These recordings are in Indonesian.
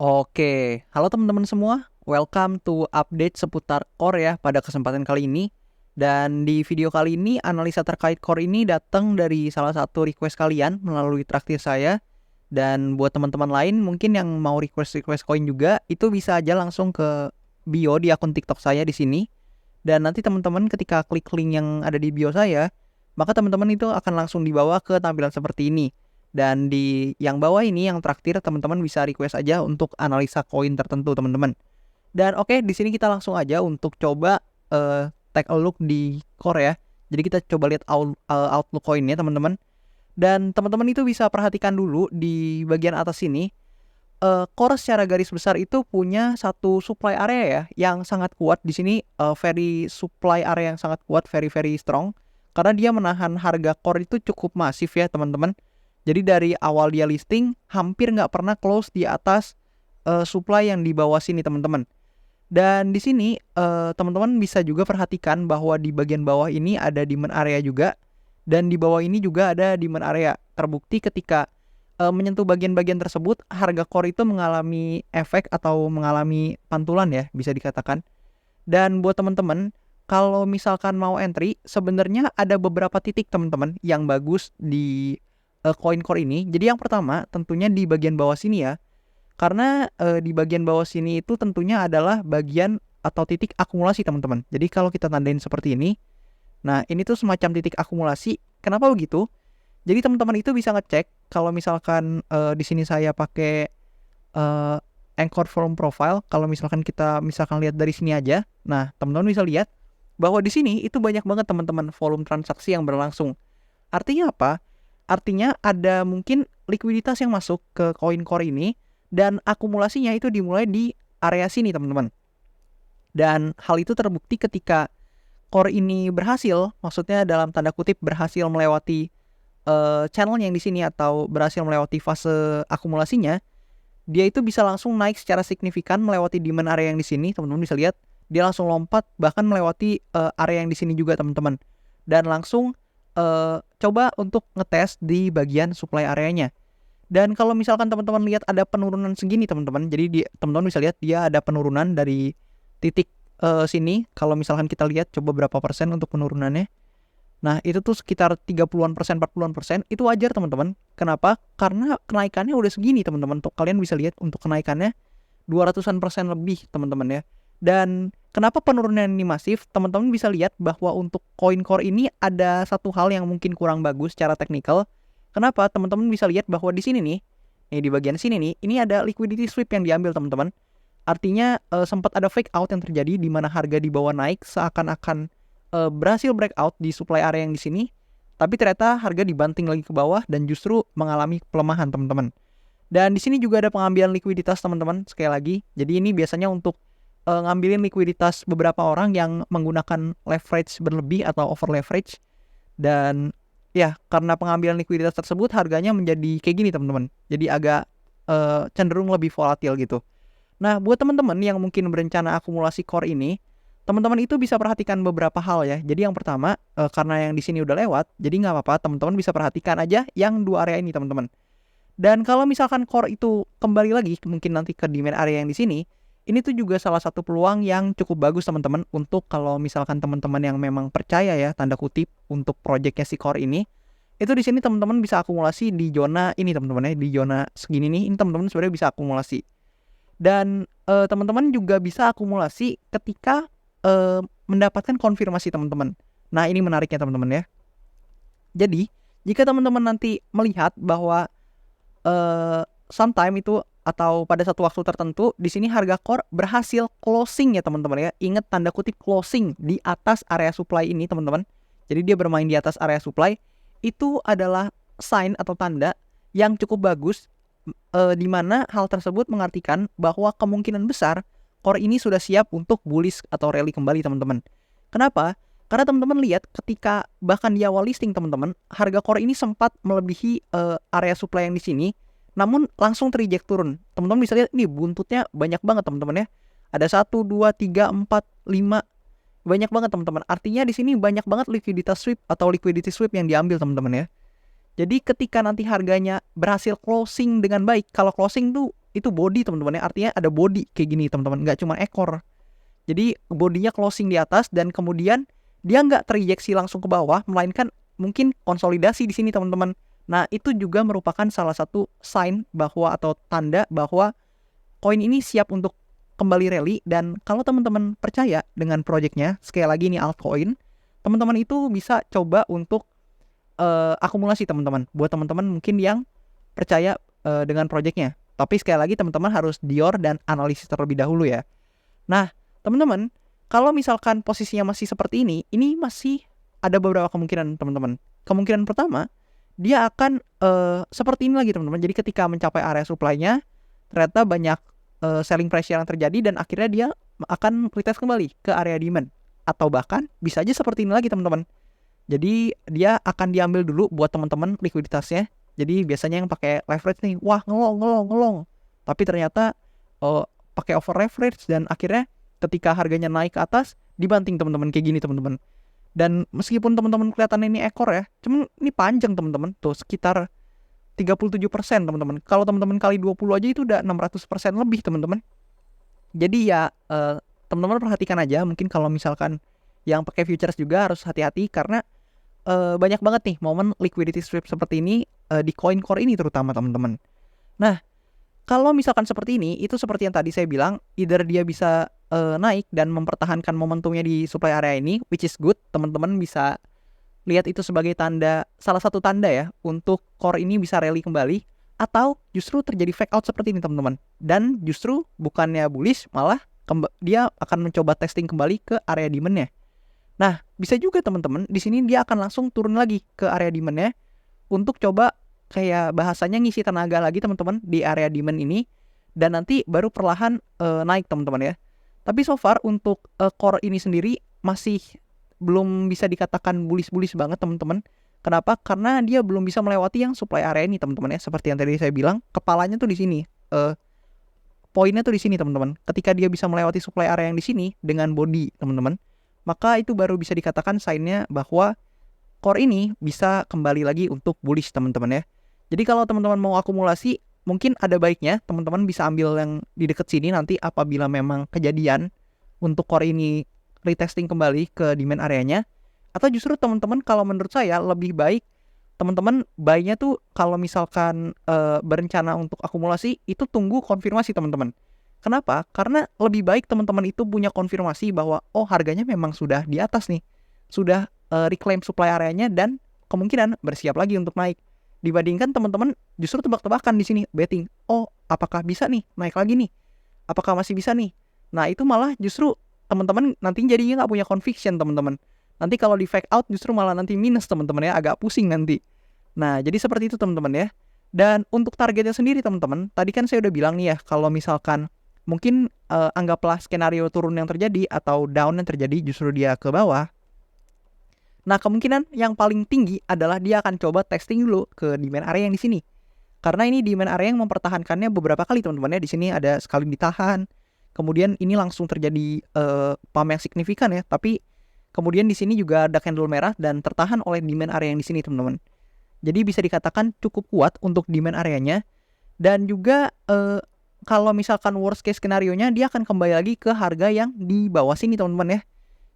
Oke, halo teman-teman semua. Welcome to update seputar core ya pada kesempatan kali ini. Dan di video kali ini analisa terkait core ini datang dari salah satu request kalian melalui traktir saya. Dan buat teman-teman lain mungkin yang mau request koin juga, itu bisa aja langsung ke bio di akun TikTok saya di sini. Dan nanti teman-teman ketika klik link yang ada di bio saya, maka teman-teman itu akan langsung dibawa ke tampilan seperti ini. Dan di yang bawah ini yang traktir teman-teman bisa request aja untuk analisa koin tertentu teman-teman. Dan oke, di sini kita langsung aja untuk coba take a look di core ya. Jadi kita coba lihat outlook koinnya teman-teman. Dan teman-teman itu bisa perhatikan dulu di bagian atas sini. Core secara garis besar itu punya satu supply area ya yang sangat kuat di sini, very supply area yang sangat kuat, very very strong. Karena dia menahan harga core itu cukup masif ya teman-teman. Jadi dari awal dia listing hampir nggak pernah close di atas supply yang di bawah sini teman-teman. Dan di sini teman-teman bisa juga perhatikan bahwa di bagian bawah ini ada demand area juga. Dan di bawah ini juga ada demand area. Terbukti ketika menyentuh bagian-bagian tersebut, harga core itu mengalami efek atau mengalami pantulan ya, bisa dikatakan. Dan buat teman-teman, kalau misalkan mau entry, sebenarnya ada beberapa titik teman-teman yang bagus di koin core ini. Jadi yang pertama tentunya di bagian bawah sini ya. Karena di bagian bawah sini itu tentunya adalah bagian atau titik akumulasi teman-teman. Jadi kalau kita tandain seperti ini, nah ini tuh semacam titik akumulasi. Kenapa begitu? Jadi teman-teman itu bisa ngecek kalau misalkan di sini saya pakai uh, Anchor from profile. Kalau misalkan kita lihat dari sini aja, nah teman-teman bisa lihat bahwa di sini itu banyak banget teman-teman volume transaksi yang berlangsung. Artinya apa? Artinya ada mungkin likuiditas yang masuk ke koin core ini dan akumulasinya itu dimulai di area sini teman-teman. Dan hal itu terbukti ketika core ini berhasil, maksudnya dalam tanda kutip berhasil melewati channel yang di sini atau berhasil melewati fase akumulasinya, dia itu bisa langsung naik secara signifikan melewati demand area yang di sini, teman-teman bisa lihat. Dia langsung lompat bahkan melewati area yang di sini juga teman-teman. Dan langsung coba untuk ngetes di bagian supply areanya. Dan kalau misalkan teman-teman lihat ada penurunan segini teman-teman, jadi teman-teman bisa lihat dia ada penurunan dari titik sini. Kalau misalkan kita lihat coba berapa persen untuk penurunannya. Nah itu tuh sekitar 30-an persen, 40-an persen. Itu wajar teman-teman. Kenapa? Karena kenaikannya udah segini teman-teman. Untuk kalian bisa lihat untuk kenaikannya 200-an persen lebih teman-teman ya. Dan kenapa penurunan ini masif? Teman-teman bisa lihat bahwa untuk koin core ini ada satu hal yang mungkin kurang bagus secara teknikal. Kenapa? Teman-teman bisa lihat bahwa di sini nih di bagian sini nih, ini ada liquidity sweep yang diambil teman-teman. Artinya sempat ada fake out yang terjadi di mana harga di bawah naik seakan-akan berhasil breakout di supply area yang di sini, tapi ternyata harga dibanting lagi ke bawah dan justru mengalami pelemahan teman-teman. Dan di sini juga ada pengambilan likuiditas teman-teman sekali lagi. Jadi ini biasanya untuk ngambilin likuiditas beberapa orang yang menggunakan leverage berlebih atau over leverage. Dan ya karena pengambilan likuiditas tersebut harganya menjadi kayak gini teman-teman. Jadi agak cenderung lebih volatil gitu. Nah buat teman-teman yang mungkin berencana akumulasi core ini, teman-teman itu bisa perhatikan beberapa hal ya. Jadi yang pertama karena yang di sini udah lewat, jadi nggak apa-apa teman-teman bisa perhatikan aja yang dua area ini teman-teman. Dan kalau misalkan core itu kembali lagi mungkin nanti ke demand area yang di sini, ini tuh juga salah satu peluang yang cukup bagus teman-teman untuk kalau misalkan teman-teman yang memang percaya ya tanda kutip untuk projectnya si core ini, itu di sini teman-teman bisa akumulasi di zona ini teman-teman ya, di zona segini nih, ini teman-teman sebenarnya bisa akumulasi. Dan teman-teman juga bisa akumulasi ketika mendapatkan konfirmasi teman-teman. Nah ini menariknya teman-teman ya. Jadi jika teman-teman nanti melihat bahwa sometime itu atau pada satu waktu tertentu di sini harga core berhasil closing ya teman-teman ya. Ingat tanda kutip closing di atas area supply ini teman-teman. Jadi dia bermain di atas area supply. Itu adalah sign atau tanda yang cukup bagus di mana hal tersebut mengartikan bahwa kemungkinan besar core ini sudah siap untuk bullish atau rally kembali teman-teman. Kenapa? Karena teman-teman lihat ketika bahkan di awal listing teman-teman, harga core ini sempat melebihi area supply yang di sini, namun langsung tereject turun. Teman-teman bisa lihat ini buntutnya banyak banget teman-teman ya. Ada 1, 2, 3, 4, 5. Banyak banget teman-teman. Artinya di sini banyak banget liquiditas sweep atau liquidity sweep yang diambil teman-teman ya. Jadi ketika nanti harganya berhasil closing dengan baik, kalau closing tuh itu body teman-teman ya, artinya ada body kayak gini teman-teman, nggak cuma ekor. Jadi bodinya closing di atas dan kemudian dia nggak terinjeksi langsung ke bawah, melainkan mungkin konsolidasi di sini teman-teman. Nah itu juga merupakan salah satu sign bahwa atau tanda bahwa koin ini siap untuk kembali rally. Dan kalau teman-teman percaya dengan projectnya, sekali lagi ini altcoin, teman-teman itu bisa coba untuk akumulasi teman-teman. Buat teman-teman mungkin yang percaya dengan projectnya. Tapi sekali lagi teman-teman harus dior dan analisis terlebih dahulu ya. Nah teman-teman, kalau misalkan posisinya masih seperti ini masih ada beberapa kemungkinan teman-teman. Kemungkinan pertama, dia akan seperti ini lagi teman-teman. Jadi ketika mencapai area supply-nya, ternyata banyak selling pressure yang terjadi dan akhirnya dia akan retest kembali ke area demand. Atau bahkan bisa aja seperti ini lagi teman-teman. Jadi dia akan diambil dulu buat teman-teman likuiditasnya. Jadi biasanya yang pakai leverage nih, wah ngelong. Tapi ternyata pakai over leverage dan akhirnya ketika harganya naik ke atas dibanting teman-teman kayak gini teman-teman. Dan meskipun teman-teman kelihatan ini ekor ya, cuman ini panjang teman-teman. Tuh sekitar 37% teman-teman. Kalau teman-teman kali 20 aja itu udah 600% lebih teman-teman. Jadi ya teman-teman perhatikan aja, mungkin kalau misalkan yang pakai futures juga harus hati-hati karena banyak banget nih momen liquidity sweep seperti ini di coin core ini terutama teman-teman. Nah, kalau misalkan seperti ini, itu seperti yang tadi saya bilang, either dia bisa naik dan mempertahankan momentumnya di supply area ini, which is good. Teman-teman bisa lihat itu sebagai tanda, salah satu tanda ya, untuk core ini bisa rally kembali, atau justru terjadi fake out seperti ini teman-teman. Dan justru bukannya bullish, malah dia akan mencoba testing kembali ke area demand-nya. Nah, bisa juga teman-teman, di sini dia akan langsung turun lagi ke area demand-nya untuk coba kayak bahasanya ngisi tenaga lagi teman-teman di area demand ini, dan nanti baru perlahan naik teman-teman ya. Tapi so far untuk core ini sendiri masih belum bisa dikatakan bullish banget teman-teman. Kenapa? Karena dia belum bisa melewati yang supply area ini teman-teman ya. Seperti yang tadi saya bilang, kepalanya tuh di sini. Poinnya tuh di sini teman-teman. Ketika dia bisa melewati supply area yang di sini dengan body teman-teman, maka itu baru bisa dikatakan sign-nya bahwa core ini bisa kembali lagi untuk bullish teman-teman ya. Jadi kalau teman-teman mau akumulasi, mungkin ada baiknya teman-teman bisa ambil yang di dekat sini nanti apabila memang kejadian untuk core ini retesting kembali ke demand areanya. Atau justru teman-teman kalau menurut saya lebih baik teman-teman buy-nya tuh kalau misalkan berencana untuk akumulasi itu tunggu konfirmasi teman-teman. Kenapa? Karena lebih baik teman-teman itu punya konfirmasi bahwa oh harganya memang sudah di atas nih. Sudah reclaim supply areanya dan kemungkinan bersiap lagi untuk naik. Dibandingkan teman-teman justru tebak-tebakan di sini betting. Oh, apakah bisa nih naik lagi nih? Apakah masih bisa nih? Nah, itu malah justru teman-teman nanti jadinya nggak punya conviction teman-teman. Nanti kalau di fake out justru malah nanti minus teman-teman ya, agak pusing nanti. Nah, jadi seperti itu teman-teman ya. Dan untuk targetnya sendiri teman-teman, tadi kan saya udah bilang nih ya, kalau misalkan mungkin anggaplah skenario turun yang terjadi atau down yang terjadi justru dia ke bawah. Nah, kemungkinan yang paling tinggi adalah dia akan coba testing dulu ke demand area yang di sini. Karena ini demand area yang mempertahankannya beberapa kali teman-teman ya. Di sini ada sekali ditahan. Kemudian ini langsung terjadi pump yang signifikan ya, tapi kemudian di sini juga ada candle merah dan tertahan oleh demand area yang di sini teman-teman. Jadi bisa dikatakan cukup kuat untuk demand areanya. Dan juga kalau misalkan worst case skenario-nya dia akan kembali lagi ke harga yang di bawah sini teman-teman ya.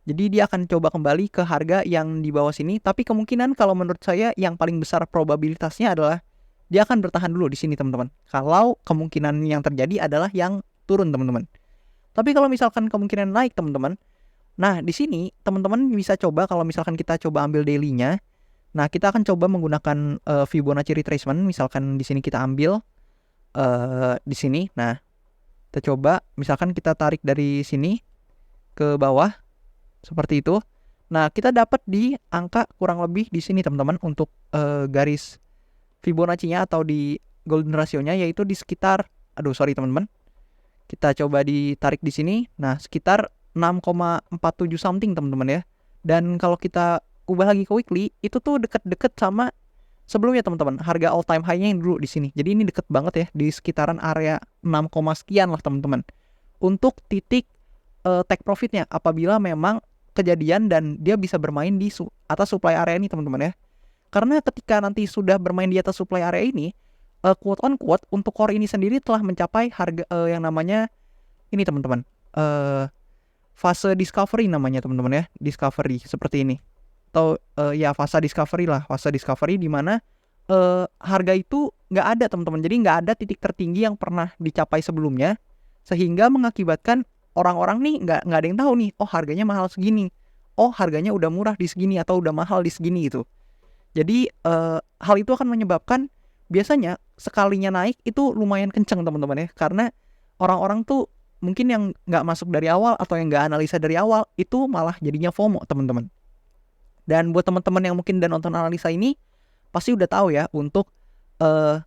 Jadi dia akan coba kembali ke harga yang di bawah sini. Tapi kemungkinan kalau menurut saya yang paling besar probabilitasnya adalah dia akan bertahan dulu di sini teman-teman. Kalau kemungkinan yang terjadi adalah yang turun teman-teman. Tapi kalau misalkan kemungkinan naik teman-teman, nah di sini teman-teman bisa coba kalau misalkan kita coba ambil daily-nya. Nah kita akan coba menggunakan Fibonacci retracement. Misalkan di sini kita ambil di sini. Nah kita coba misalkan kita tarik dari sini ke bawah seperti itu. Nah kita dapat di angka kurang lebih di sini teman-teman untuk garis Fibonacci-nya atau di golden ratio-nya, yaitu di sekitar teman-teman. Kita coba ditarik di sini. Nah, sekitar 6,47 something teman-teman ya. Dan kalau kita ubah lagi ke weekly, itu tuh deket-deket sama sebelumnya teman-teman. Harga all time high-nya yang dulu di sini. Jadi ini deket banget ya, di sekitaran area 6, sekian lah teman-teman. Untuk titik take profitnya apabila memang kejadian dan dia bisa bermain di atas supply area ini teman-teman ya. Karena ketika nanti sudah bermain di atas supply area ini, quote on quote untuk core ini sendiri telah mencapai harga yang namanya ini teman-teman, fase discovery namanya teman-teman ya, discovery seperti ini, atau ya fase discovery lah, fase discovery di mana harga itu nggak ada teman-teman, jadi nggak ada titik tertinggi yang pernah dicapai sebelumnya, sehingga mengakibatkan orang-orang nih nggak ada yang tahu nih, oh harganya mahal segini, oh harganya udah murah di segini atau udah mahal di segini gitu. Jadi hal itu akan menyebabkan biasanya sekalinya naik itu lumayan kenceng teman-teman ya, karena orang-orang tuh mungkin yang nggak masuk dari awal atau yang nggak analisa dari awal itu malah jadinya FOMO teman-teman. Dan buat teman-teman yang mungkin udah nonton analisa ini pasti udah tahu ya untuk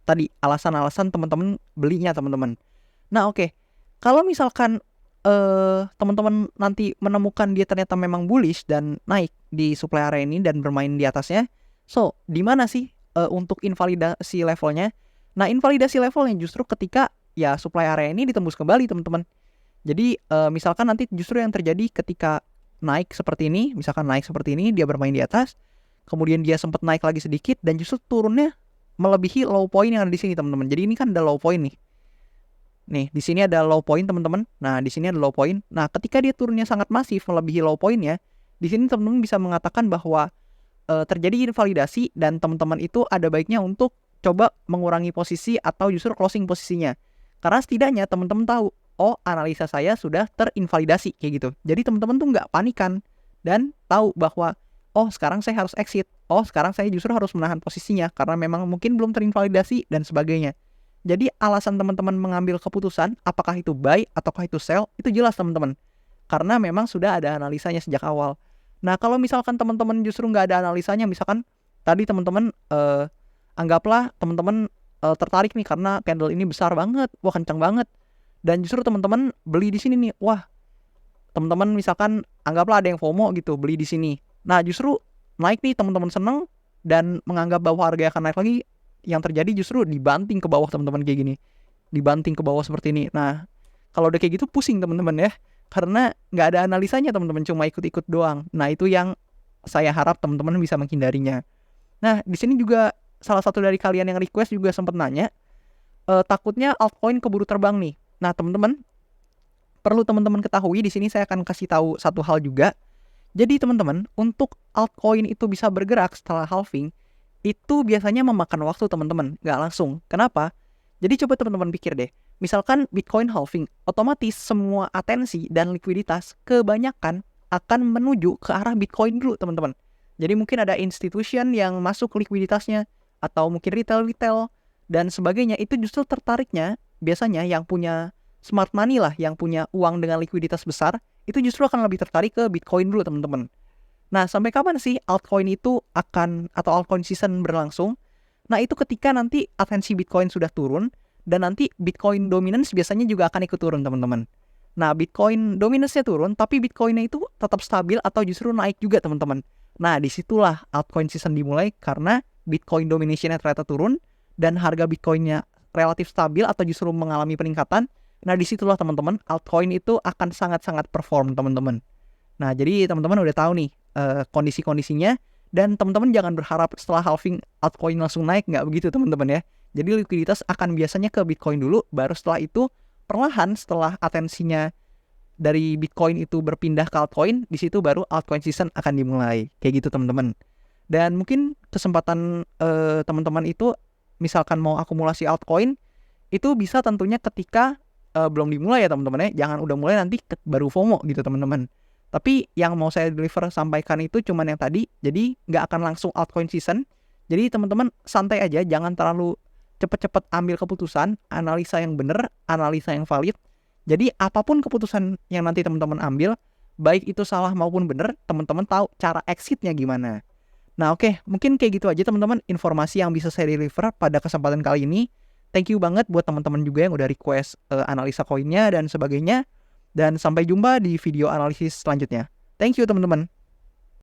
tadi alasan-alasan teman-teman belinya teman-teman. Nah oke, kalau misalkan teman-teman nanti menemukan dia ternyata memang bullish dan naik di supply area ini dan bermain di atasnya, so di mana sih untuk invalidasi levelnya? Nah invalidasi levelnya justru ketika ya supply area ini ditembus kembali teman-teman. Jadi misalkan nanti justru yang terjadi ketika naik seperti ini, misalkan naik seperti ini, dia bermain di atas, kemudian dia sempat naik lagi sedikit dan justru turunnya melebihi low point yang ada di sini teman-teman. Jadi ini kan ada low point nih. Nih, di sini ada low point teman-teman. Nah, di sini ada low point. Nah, ketika dia turunnya sangat masif melebihi low pointnya, di sini teman-teman bisa mengatakan bahwa terjadi invalidasi dan teman-teman itu ada baiknya untuk coba mengurangi posisi atau justru closing posisinya. Karena setidaknya teman-teman tahu, oh analisa saya sudah terinvalidasi kayak gitu. Jadi teman-teman tuh nggak panikan dan tahu bahwa oh sekarang saya harus exit, oh sekarang saya justru harus menahan posisinya karena memang mungkin belum terinvalidasi dan sebagainya. Jadi alasan teman-teman mengambil keputusan apakah itu buy ataukah itu sell itu jelas teman-teman. Karena memang sudah ada analisanya sejak awal. Nah kalau misalkan teman-teman justru nggak ada analisanya, misalkan tadi teman-teman anggaplah teman-teman tertarik nih karena candle ini besar banget, wah kencang banget. Dan justru teman-teman beli di sini nih, wah teman-teman misalkan anggaplah ada yang FOMO gitu, beli di sini. Nah justru naik nih teman-teman seneng dan menganggap bahwa harga akan naik lagi, yang terjadi justru dibanting ke bawah teman-teman kayak gini, dibanting ke bawah seperti ini. Nah kalau udah kayak gitu pusing teman-teman ya, karena nggak ada analisanya teman-teman, cuma ikut-ikut doang. Nah itu yang saya harap teman-teman bisa menghindarinya. Nah di sini juga salah satu dari kalian yang request juga sempat nanya, takutnya altcoin keburu terbang nih. Nah teman-teman perlu teman-teman ketahui di sini saya akan kasih tahu satu hal juga. Jadi teman-teman, untuk altcoin itu bisa bergerak setelah halving, itu biasanya memakan waktu teman-teman, nggak langsung. Kenapa? Jadi coba teman-teman pikir deh, misalkan Bitcoin halving, otomatis semua atensi dan likuiditas kebanyakan akan menuju ke arah Bitcoin dulu teman-teman. Jadi mungkin ada institution yang masuk likuiditasnya, atau mungkin retail-retail, dan sebagainya, itu justru tertariknya, biasanya yang punya smart money lah, yang punya uang dengan likuiditas besar, itu justru akan lebih tertarik ke Bitcoin dulu teman-teman. Nah sampai kapan sih altcoin itu akan, atau altcoin season berlangsung? Nah itu ketika nanti atensi Bitcoin sudah turun, dan nanti Bitcoin dominance biasanya juga akan ikut turun teman-teman. Nah Bitcoin dominance-nya turun, tapi Bitcoin-nya itu tetap stabil atau justru naik juga teman-teman. Nah disitulah altcoin season dimulai, karena Bitcoin domination-nya ternyata turun, dan harga Bitcoin-nya relatif stabil atau justru mengalami peningkatan. Nah disitulah teman-teman altcoin itu akan sangat-sangat perform teman-teman. Nah jadi teman-teman udah tahu nih kondisi-kondisinya, dan teman-teman jangan berharap setelah halving altcoin langsung naik, nggak begitu teman-teman ya. Jadi likuiditas akan biasanya ke Bitcoin dulu, baru setelah itu perlahan setelah atensinya dari Bitcoin itu berpindah ke altcoin, di situ baru altcoin season akan dimulai kayak gitu teman-teman. Dan mungkin kesempatan teman-teman itu misalkan mau akumulasi altcoin itu bisa tentunya ketika belum dimulai ya teman-teman ya, jangan udah mulai nanti baru FOMO gitu teman-teman. Tapi yang mau saya deliver sampaikan itu cuman yang tadi, jadi nggak akan langsung altcoin season. Jadi teman-teman santai aja, jangan terlalu cepet-cepet ambil keputusan, analisa yang bener, analisa yang valid. Jadi apapun keputusan yang nanti teman-teman ambil, baik itu salah maupun bener, teman-teman tahu cara exitnya gimana. Nah oke, mungkin kayak gitu aja teman-teman informasi yang bisa saya deliver pada kesempatan kali ini. Thank you banget buat teman-teman juga yang udah request analisa koinnya dan sebagainya. Dan sampai jumpa di video analisis selanjutnya. Thank you teman-teman.